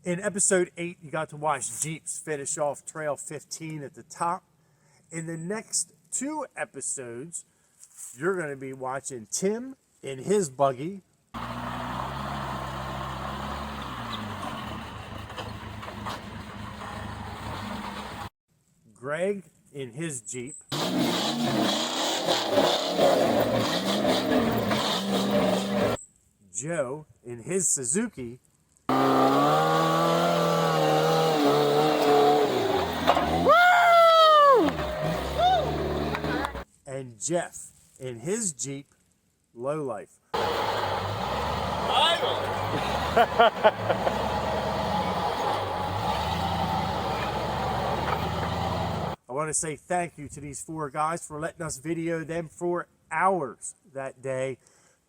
In episode 8, you got to watch Jeeps finish off Trail 15 at the top. In the next 2 episodes, you're going to be watching Tim in his buggy, Greg in his Jeep, Joe in his Suzuki, and Jeff in his Jeep Lowlife. I want to say thank you to these 4 guys for letting us video them for hours that day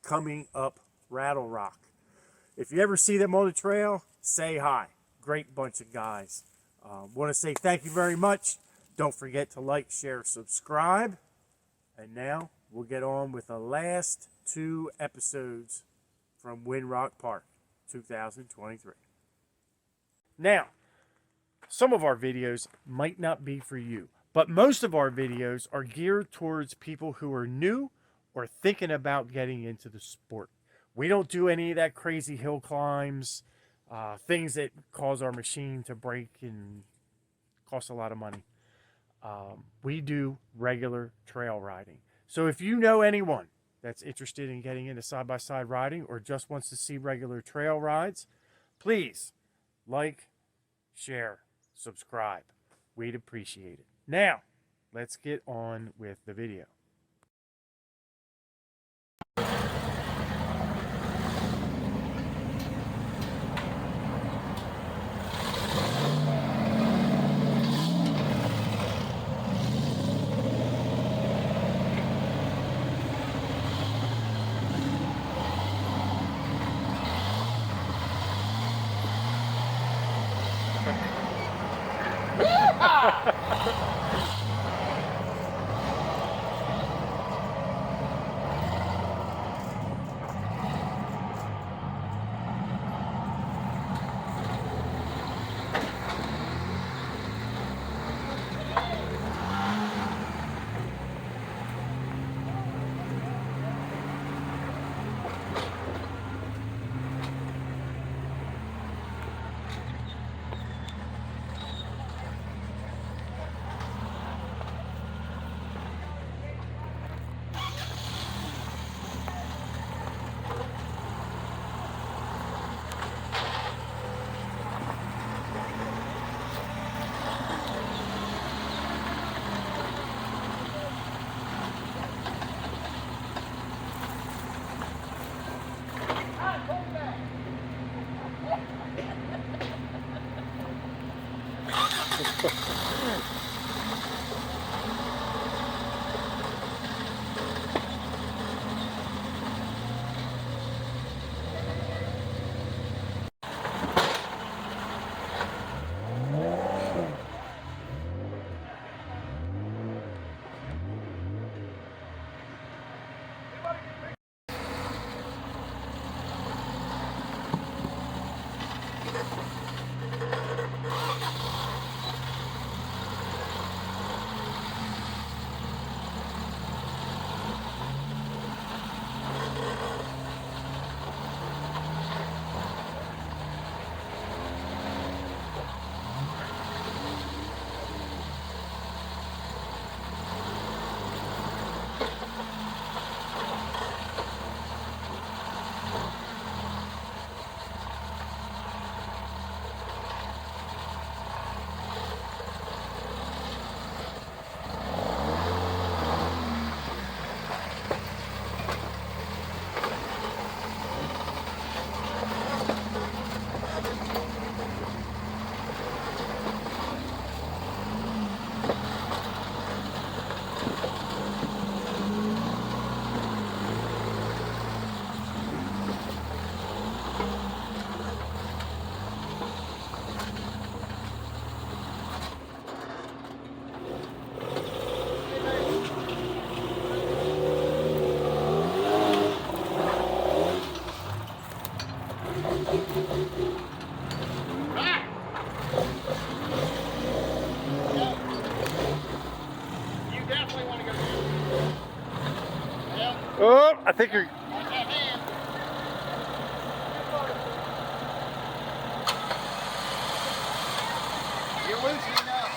coming up Rattle Rock. If you ever see them on the trail, say hi. Great bunch of guys. Want to say thank you very much. Don't forget to like, share, subscribe. And now we'll get on with the last 2 episodes from Windrock Park 2023. Now, some of our videos might not be for you, but most of our videos are geared towards people who are new or thinking about getting into the sport. We don't do any of that crazy hill climbs, things that cause our machine to break and cost a lot of money. We do regular trail riding. So if you know anyone that's interested in getting into side-by-side riding or just wants to see regular trail rides, please like, share, subscribe. We'd appreciate it. Now, let's get on with the video. I think you're... You're loosening up.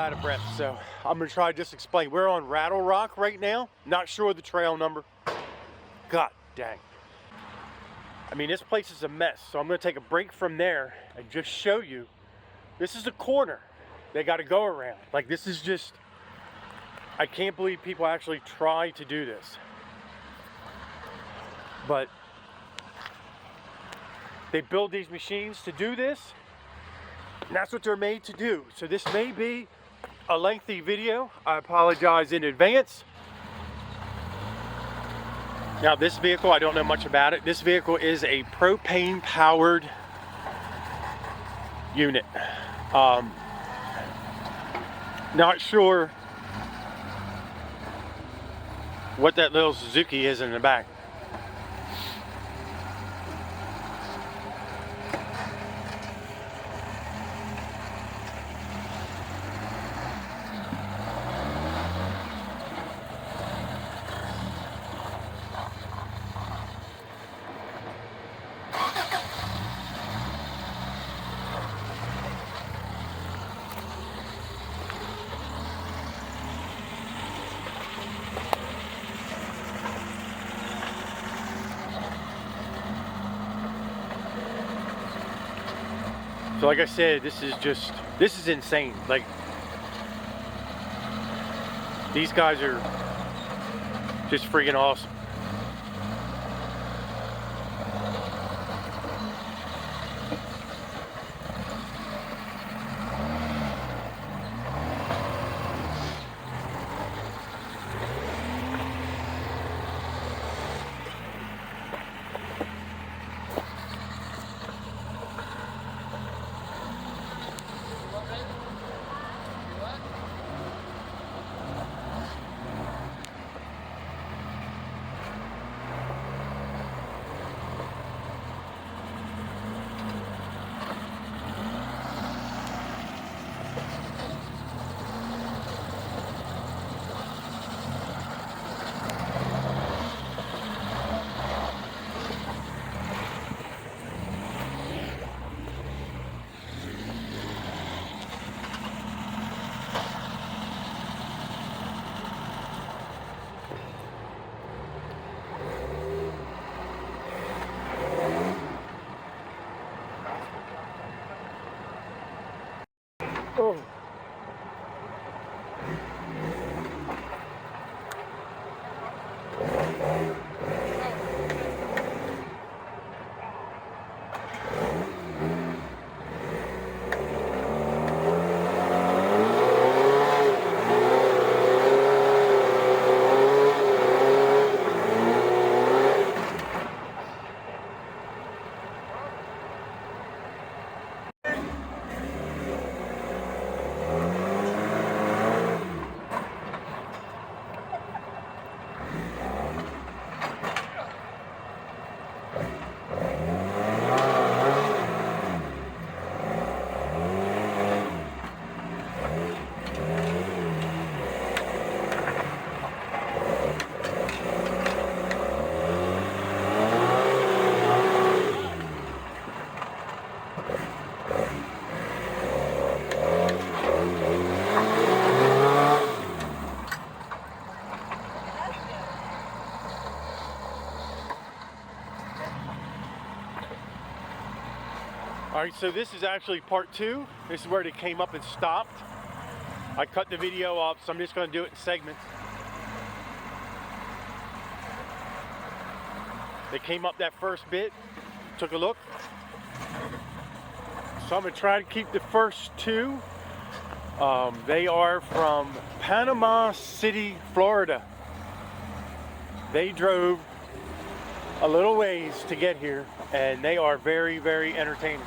out of breath, so I'm gonna try to just explain. We're on Rattle Rock right now. Not sure the trail number. God dang. I mean, this place is a mess, so I'm gonna take a break from there and just show you. This is a corner they gotta go around. Like, this is just, I can't believe people actually try to do this. But they build these machines to do this, and that's what they're made to do. So this may be a lengthy video. I apologize in advance. Now this vehicle, I don't know much about it. This vehicle is a propane powered unit. Not sure what that little Suzuki is in the back. So like I said, this is insane. Like, these guys are just freaking awesome. Oh. All right, so this is actually part two. This is where they came up and stopped. I cut the video up, so I'm just going to do it in segments. They came up that first bit, took a look. So I'm going to try to keep the first two. They are from Panama City, Florida. They drove a little ways to get here, and they are very, very entertaining.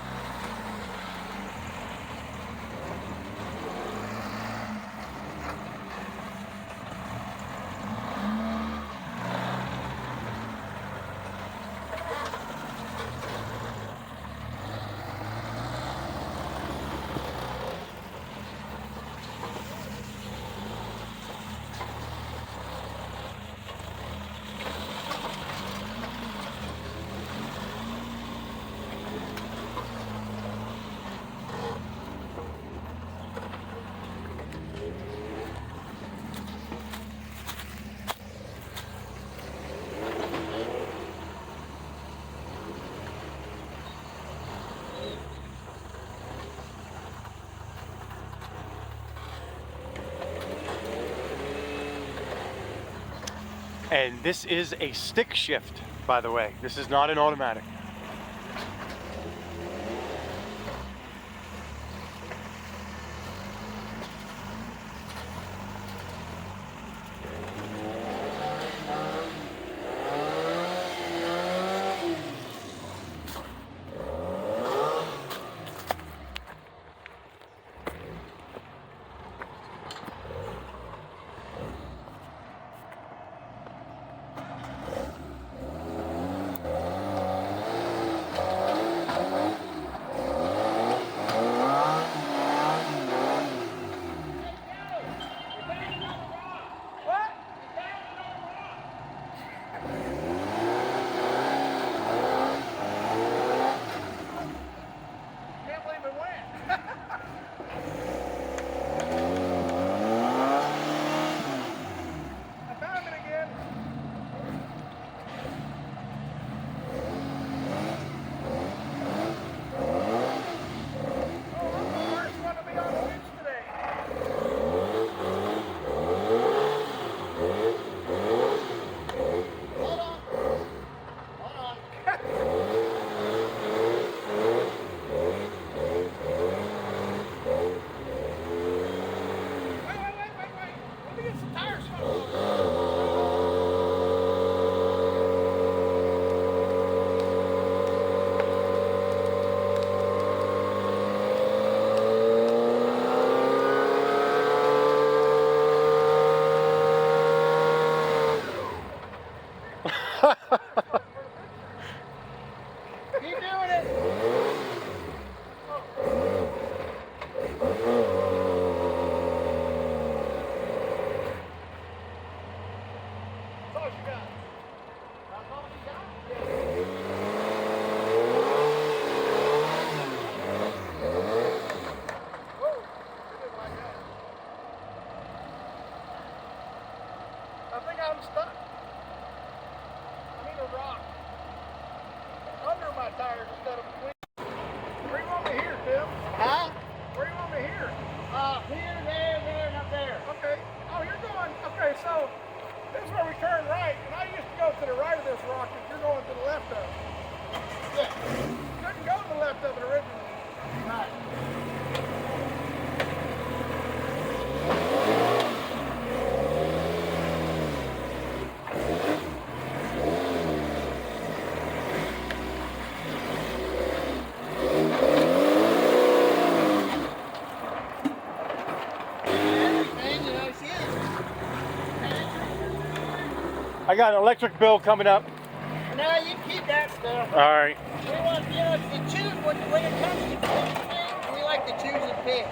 And this is a stick shift, by the way. This is not an automatic. Keep doing it. That's all you got. That's all you got? Woo! I didn't like that. I think I'm stuck. I need a rock under my tires instead of between. Where do you want me here, Tim? Huh? Where do you want me here? Here, there, and up there. Okay. Oh, you're going. Okay, so this is where we turn right, and I used to go to the right of this rock, and you're going to the left of it. Yeah. You couldn't go to the left of it originally. Right. I got an electric bill coming up. No, you keep that stuff. All right. We want, to choose when it comes to things, we like to choose and pick.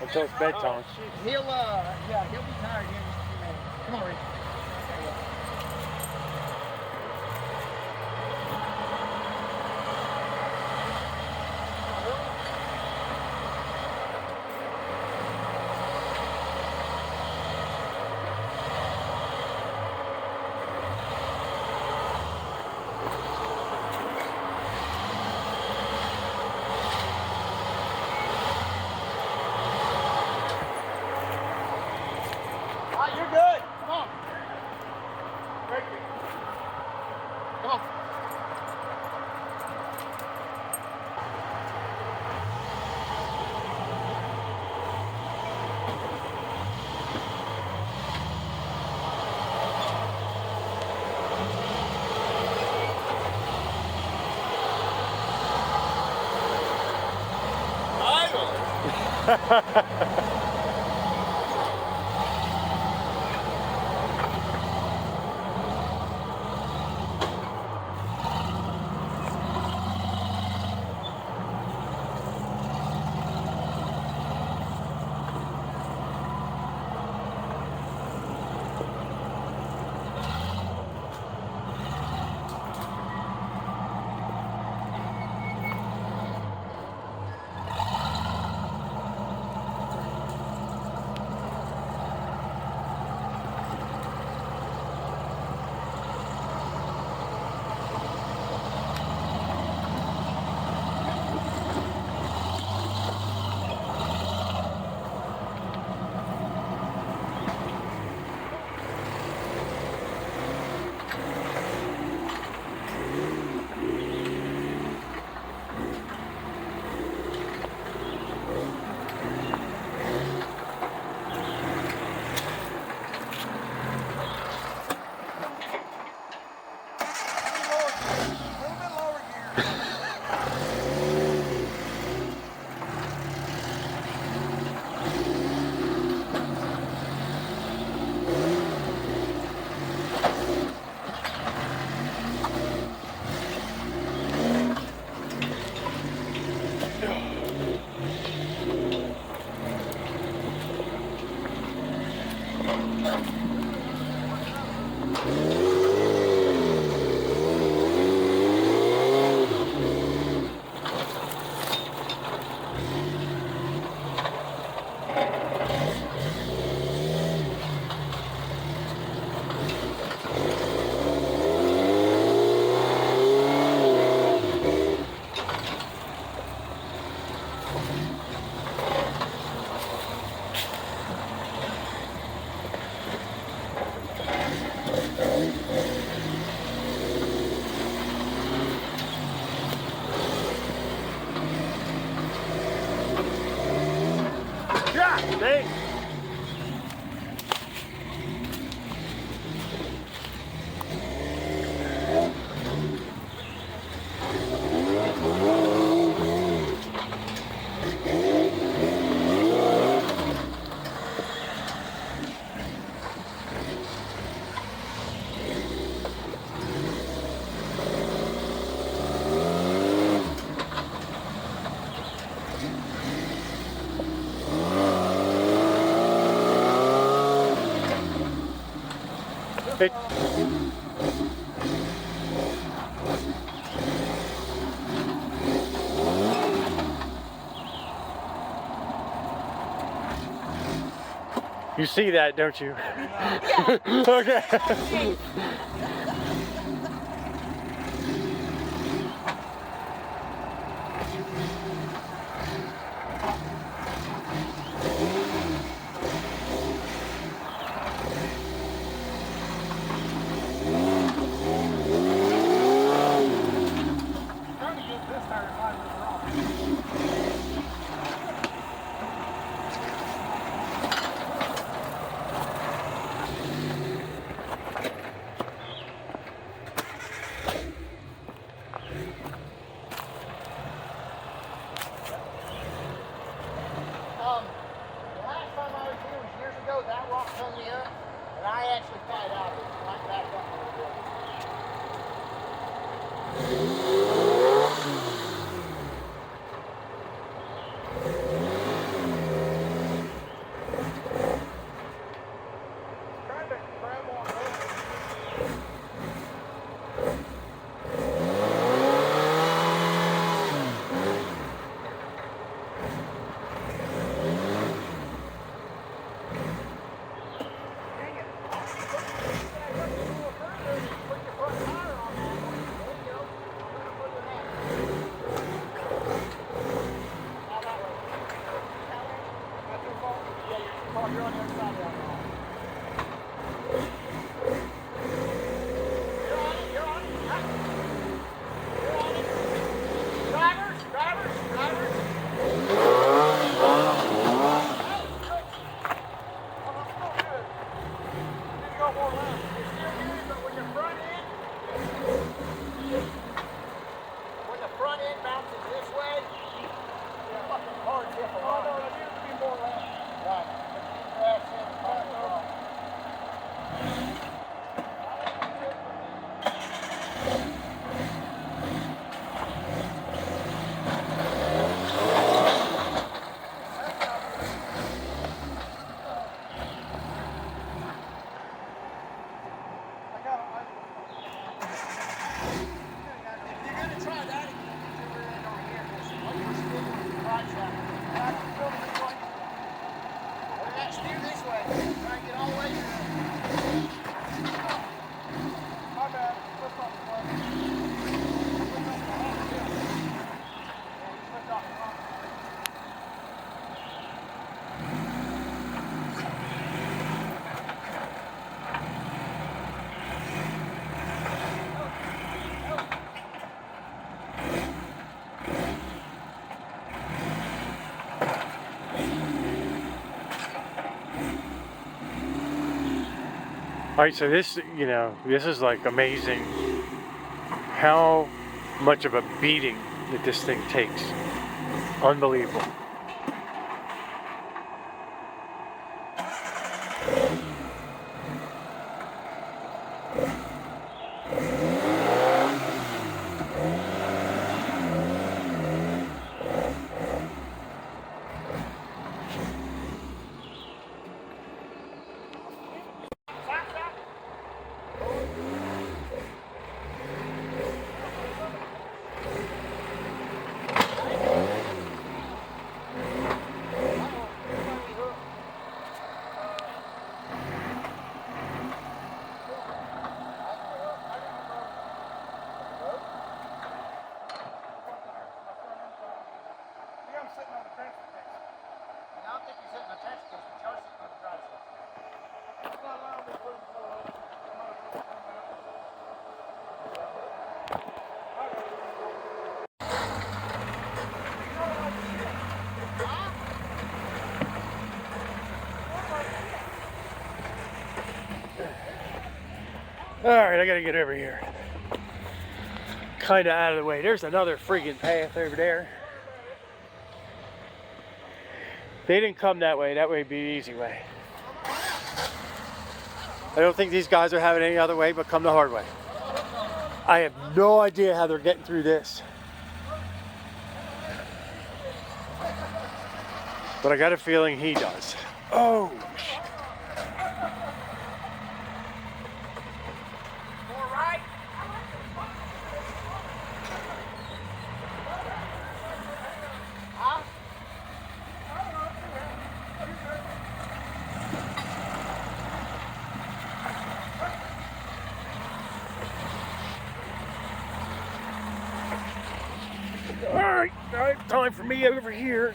Until it's bedtime. He'll be tired here in just a few minutes. Come on, Rick. There you go. You're good. Come on. Right here. Come on. Thanks. It, you see that, don't you? Yeah. Okay. The last time I was here was years ago. That rock hung me up, and I actually fight out of it. Right back up on the building. more left. It's still good, but when the front end bounces this way, the fucking car tip a lot. Oh, no, there needs to be more left. Right. That's it. All right, so this, you know, this is like amazing how much of a beating that this thing takes. Unbelievable. All right, I gotta get over here. Kind of out of the way. There's another friggin' path over there. They didn't come that way. That way would be the easy way. I don't think these guys are having any other way but come the hard way. I have no idea how they're getting through this. But I got a feeling he does. Oh, shit. All right, time for me over here.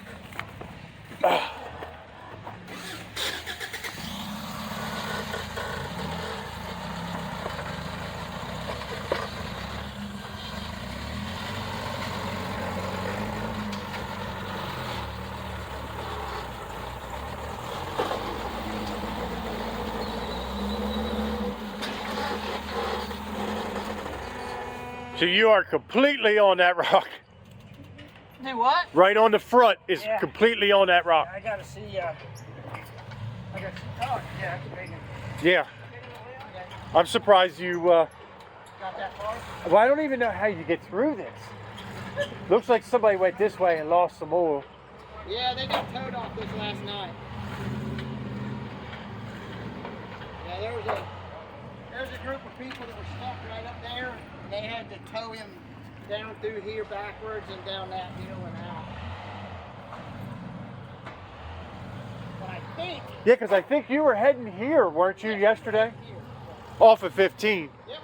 So you are completely on that rock. Do what? Right on the front is completely on that rock. I gotta see, I got to oh, yeah, that's a big one. Yeah. I'm surprised you, Got that far? well, I don't even know how you get through this. Looks like somebody went this way and lost some oil. Yeah, they got towed off this last night. Yeah, there's a group of people that were stuck right up there. And they had to tow him down through here backwards and down that hill and out. But I think... Yeah, because I think you were heading here, weren't you, yesterday? Here. Off of 15. Yep.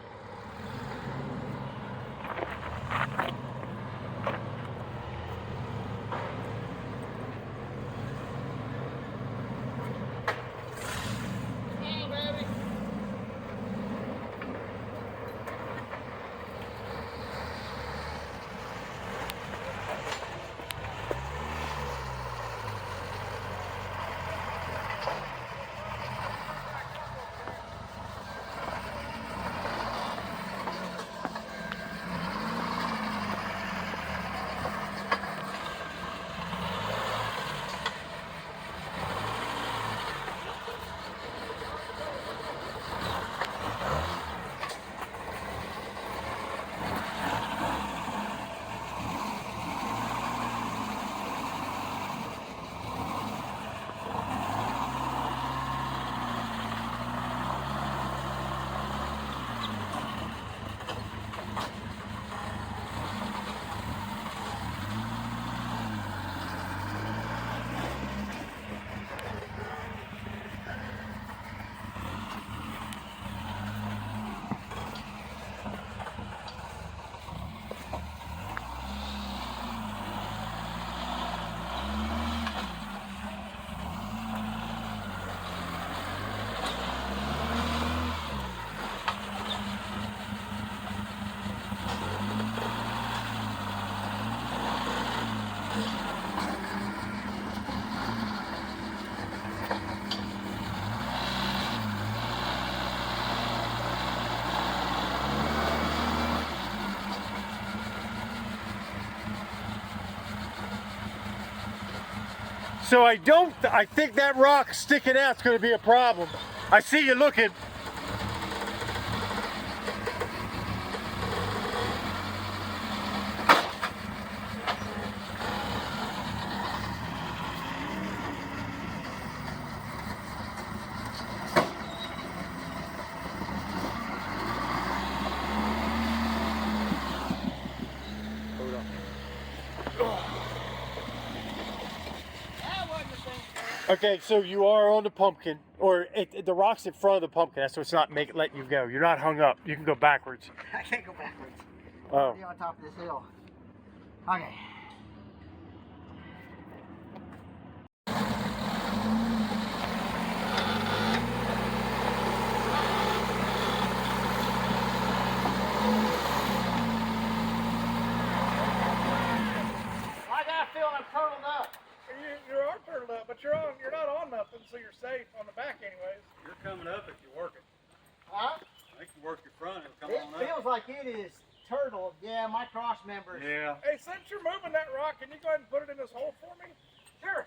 So I think that rock sticking out is going to be a problem. I see you looking. Okay, so you are on the pumpkin, or the rock's in front of the pumpkin, so it's not letting you go. You're not hung up. You can go backwards. I can't go backwards. Oh. I'll be on top of this hill. Okay. I got a feeling I'm turtled up. You are turtled up, but you're not on nothing, so you're safe on the back anyways. You're coming up if you work it. Huh? I think you work your front, it'll come It on up. feels like it is turtled. Yeah, my cross members. Yeah. Hey, since you're moving that rock, can you go ahead and put it in this hole for me? Sure.